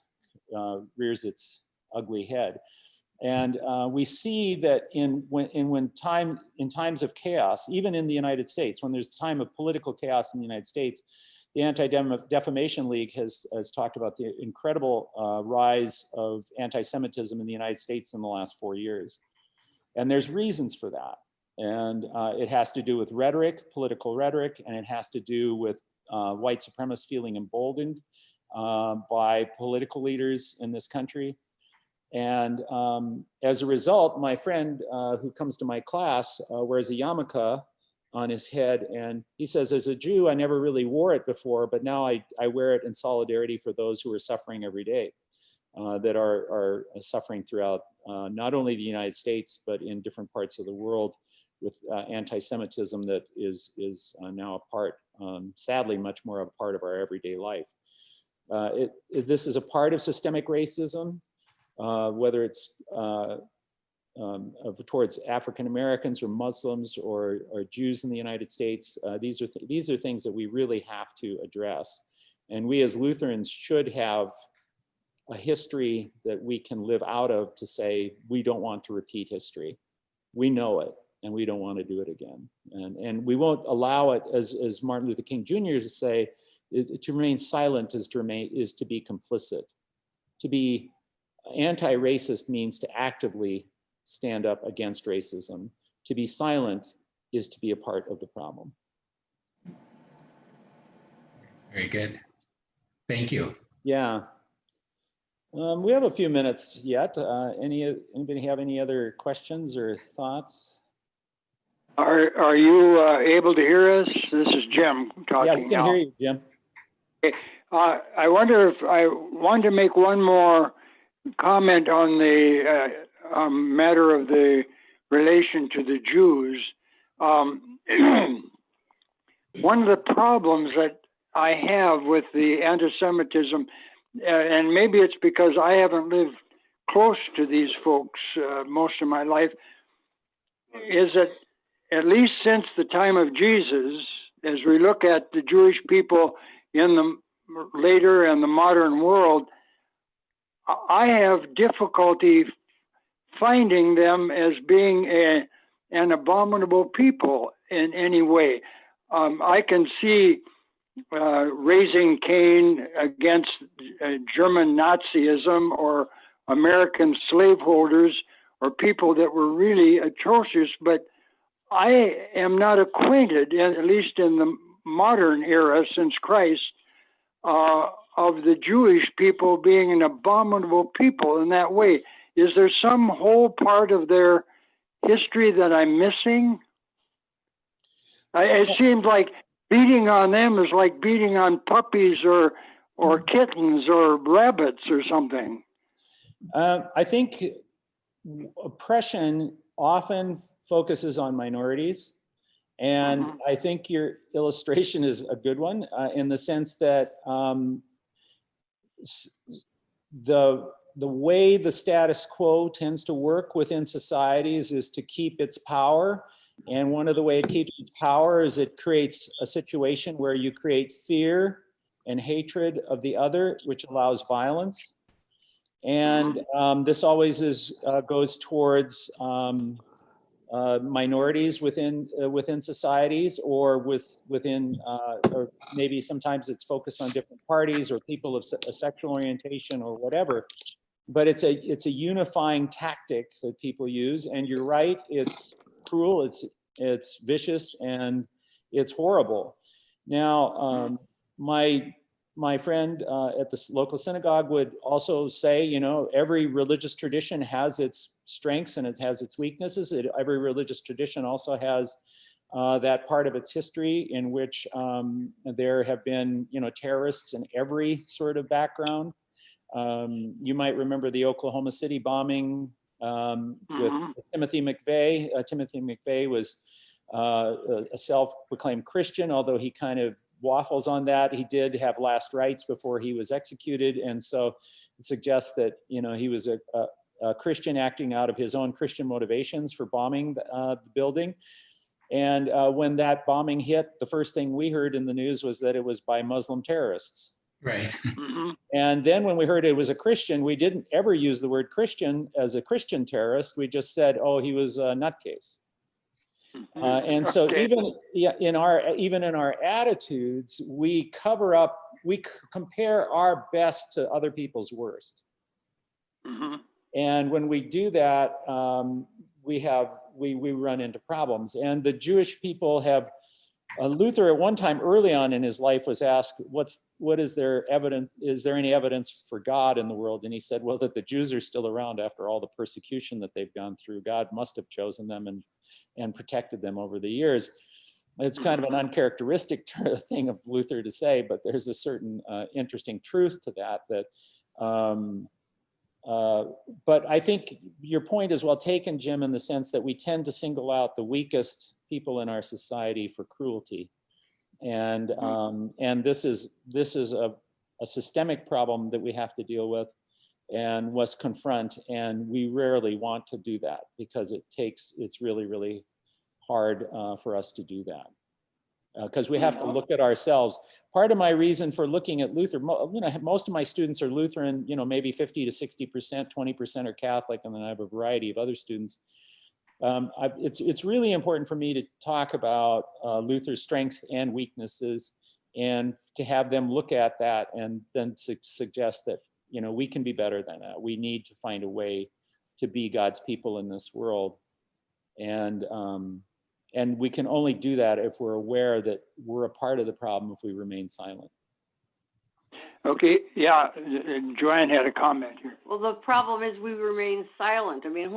rears its ugly head. And we see that in times of chaos, even in the United States, when there's a time of political chaos in the United States, the Anti-Defamation League has talked about the incredible rise of anti-Semitism in the United States in the last 4 years. And there's reasons for that. And it has to do with rhetoric, political rhetoric, and it has to do with white supremacists feeling emboldened by political leaders in this country. And as a result, my friend who comes to my class wears a yarmulke on his head. And he says, as a Jew, I never really wore it before, but now I wear it in solidarity for those who are suffering every day, that are suffering throughout not only the United States, but in different parts of the world with anti-Semitism that is now a part, sadly, much more of a part of our everyday life. This is a part of systemic racism. Whether it's towards African Americans or Muslims or Jews in the United States, these are things that we really have to address. And we as Lutherans should have a history that we can live out of to say, we don't want to repeat history. We know it and we don't want to do it again. And we won't allow it, as Martin Luther King Jr. used to say, to remain silent is to be complicit. To be anti-racist means to actively stand up against racism. To be silent is to be a part of the problem. Very good. Thank you. Yeah. We have a few minutes yet. Anybody have any other questions or thoughts? Are you able to hear us? This is Jim talking. Yeah, we can hear you, Jim. Okay. I wonder if I wanted to make one more comment on the matter of the relation to the Jews. One of the problems that I have with the anti-Semitism, and maybe it's because I haven't lived close to these folks most of my life, is that at least since the time of Jesus, as we look at the Jewish people in the later and the modern world, I have difficulty finding them as being an abominable people in any way. I can see raising Cain against German Nazism or American slaveholders or people that were really atrocious, but I am not acquainted, at least in the modern era since Christ, of the Jewish people being an abominable people in that way. Is there some whole part of their history that I'm missing? It seems like beating on them is like beating on puppies or kittens or rabbits or something. I think oppression often focuses on minorities. And I think your illustration is a good one in the sense that the way the status quo tends to work within societies is to keep its power. And one of the ways it keeps its power is it creates a situation where you create fear and hatred of the other, which allows violence. And this always goes towards minorities within societies, or within, or maybe sometimes it's focused on different parties or people of a sexual orientation or whatever. But it's a unifying tactic that people use. And you're right, it's cruel, it's vicious, and it's horrible. Now, my friend at the local synagogue would also say, you know, every religious tradition has its strengths and it has its weaknesses. Every religious tradition also has that part of its history in which there have been, you know, terrorists in every sort of background. You might remember the Oklahoma City bombing with Timothy McVeigh. Timothy McVeigh was a self-proclaimed Christian, although he kind of waffles on that. He did have last rites before he was executed, and so it suggests that, you know, he was a Christian acting out of his own Christian motivations for bombing the building. And when that bombing hit, the first thing we heard in the news was that it was by Muslim terrorists. Right. And then when we heard it was a Christian, we didn't ever use the word Christian as a Christian terrorist. We just said, oh, he was a nutcase. And so even in our attitudes, we cover up, we compare our best to other people's worst. And when we do that, we run into problems. And the Jewish people have, Luther at one time early on in his life was asked, what is there evidence? Is there any evidence for God in the world? And he said, well, that the Jews are still around after all the persecution that they've gone through. God must have chosen them and protected them over the years. It's kind of an uncharacteristic thing of Luther to say, but there's a certain interesting truth to that. But I think your point is well taken, Jim, in the sense that we tend to single out the weakest people in our society for cruelty, and this is a systemic problem that we have to deal with and must confront, and we rarely want to do that because it's really, really hard for us to do that because we have to look at ourselves. Part of my reason for looking at Luther, most of my students are Lutheran, maybe 50 to 60%, 20% are Catholic, and then I have a variety of other students. It's really important for me to talk about Luther's strengths and weaknesses and to have them look at that and then suggest that, we can be better than that. We need to find a way to be God's people in this world. And we can only do that if we're aware that we're a part of the problem if we remain silent. Okay, yeah, Joanne had a comment here. Well, the problem is we remain silent. I mean,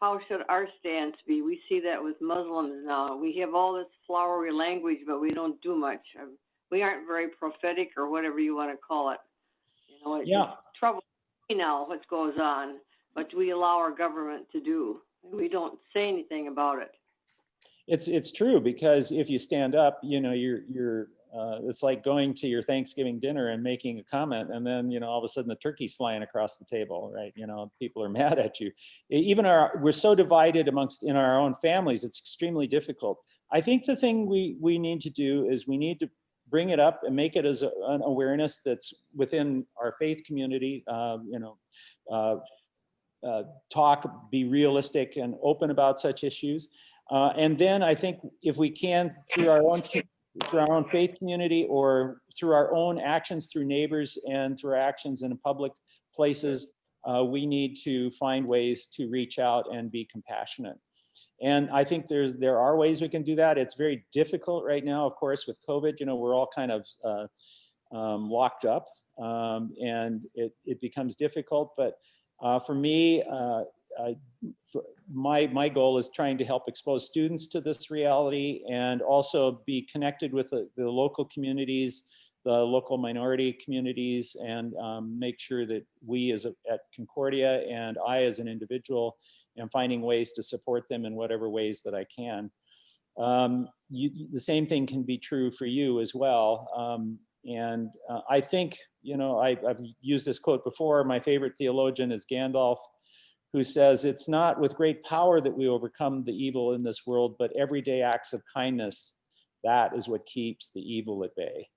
how should our stance be? We see that with Muslims now. We have all this flowery language, but we don't do much. We aren't very prophetic or whatever you want to call it. It's trouble now what goes on, but we allow our government to do. We don't say anything about it. It's true, because if you stand up, you're It's like going to your Thanksgiving dinner and making a comment, and then, you know, all of a sudden the turkey's flying across the table, right? You know, people are mad at you. Even we're so divided in our own families, it's extremely difficult. I think the thing we need to do is we need to bring it up and make it as an awareness that's within our faith community. Talk, be realistic and open about such issues. And then I think if we can, through our own faith community, or through our own actions, through neighbors and through our actions in public places, we need to find ways to reach out and be compassionate. And I think there are ways we can do that. It's very difficult right now, of course, with COVID. You know, we're all kind of locked up, and it becomes difficult. But for me, my goal is trying to help expose students to this reality, and also be connected with the local communities, the local minority communities, and make sure that we at Concordia, and I as an individual, am finding ways to support them in whatever ways that I can. The same thing can be true for you as well. I think, you know, I've used this quote before. My favorite theologian is Gandalf, who says, "It's not with great power that we overcome the evil in this world, but everyday acts of kindness. That is what keeps the evil at bay."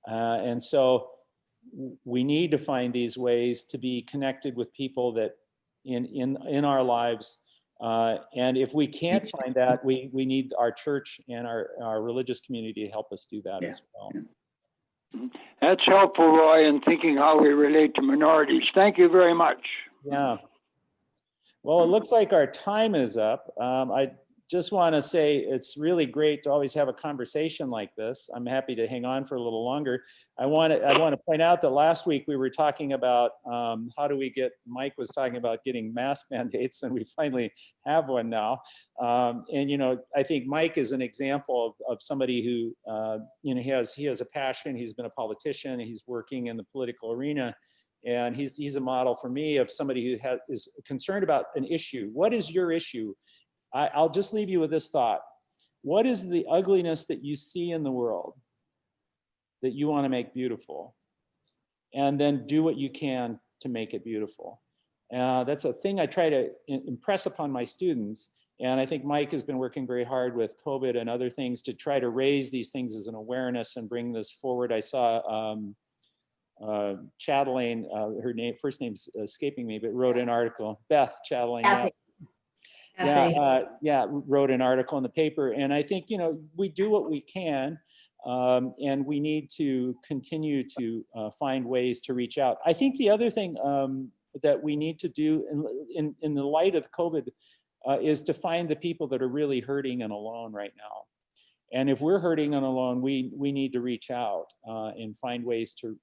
And so we need to find these ways to be connected with people that in our lives. And if we can't find that, we need our church and our religious community to help us do that as well. That's helpful, Roy, in thinking how we relate to minorities. Thank you very much. Yeah. Well, it looks like our time is up. I just want to say it's really great to always have a conversation like this. I'm happy to hang on for a little longer. I want to point out that last week we were talking about Mike was talking about getting mask mandates, and we finally have one now. And, you know, I think Mike is an example of somebody who, you know, he has a passion. He's been a politician. He's working in the political arena. And he's a model for me of somebody who is concerned about an issue. What is your issue? I'll just leave you with this thought. What is the ugliness that you see in the world that you want to make beautiful? And then do what you can to make it beautiful. That's a thing I try to impress upon my students. And I think Mike has been working very hard with COVID and other things to try to raise these things as an awareness and bring this forward. I saw Chatelaine, her first name's escaping me, but wrote an article. Beth Chatelaine. Wrote an article in the paper. And I think, you know, we do what we can, and we need to continue to find ways to reach out. I think the other thing that we need to do in the light of COVID is to find the people that are really hurting and alone right now. And if we're hurting and alone, we need to reach out and find ways to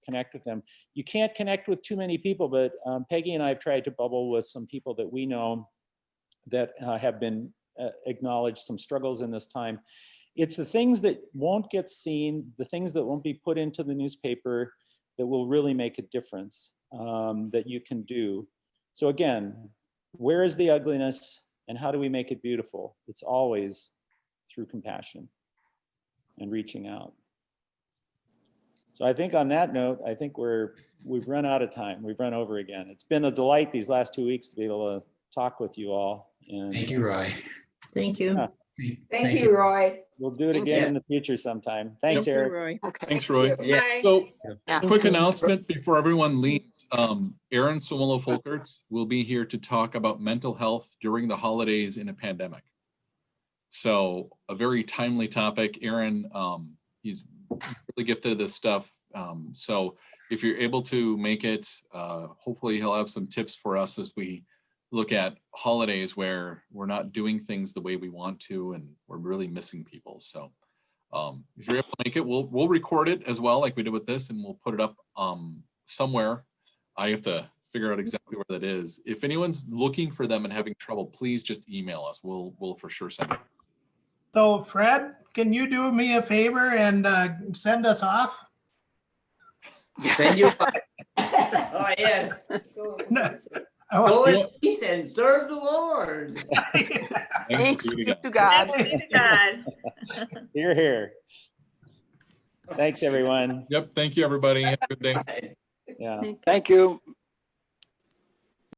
connect with them. You can't connect with too many people, but Peggy and I have tried to bubble with some people that we know that have been acknowledged some struggles in this time. It's the things that won't get seen, the things that won't be put into the newspaper that will really make a difference that you can do. So again, where is the ugliness and how do we make it beautiful? It's always through compassion and reaching out. So I think on that note, I think we've run out of time. We've run over again. It's been a delight these last 2 weeks to be able to talk with you all. And Thank you, Roy. Thank you. Yeah, Thank you, Roy. we'll do it again in the future sometime. Thanks, Eric. Roy. Thanks, Roy. Yeah. So, Yeah. quick announcement before everyone leaves. Aaron Sumolo-Folkerts will be here to talk about mental health during the holidays in a pandemic. So, a very timely topic. Aaron, he's really gifted at this stuff. So, if you're able to make it, hopefully he'll have some tips for us as we look at holidays where we're not doing things the way we want to, and we're really missing people. So if you're able to make it, we'll record it as well, like we did with this, and we'll put it up somewhere. I have to figure out exactly where that is. If anyone's looking for them and having trouble, please just email us. We'll for sure send it. So Fred, can you do me a favor and send us off? Send you. Oh, yes. Go in peace and serve the Lord. Thanks be to God. Hear, hear. Thanks, everyone. Yep. Thank you, everybody. Have a good day. Bye. Yeah. Thank you.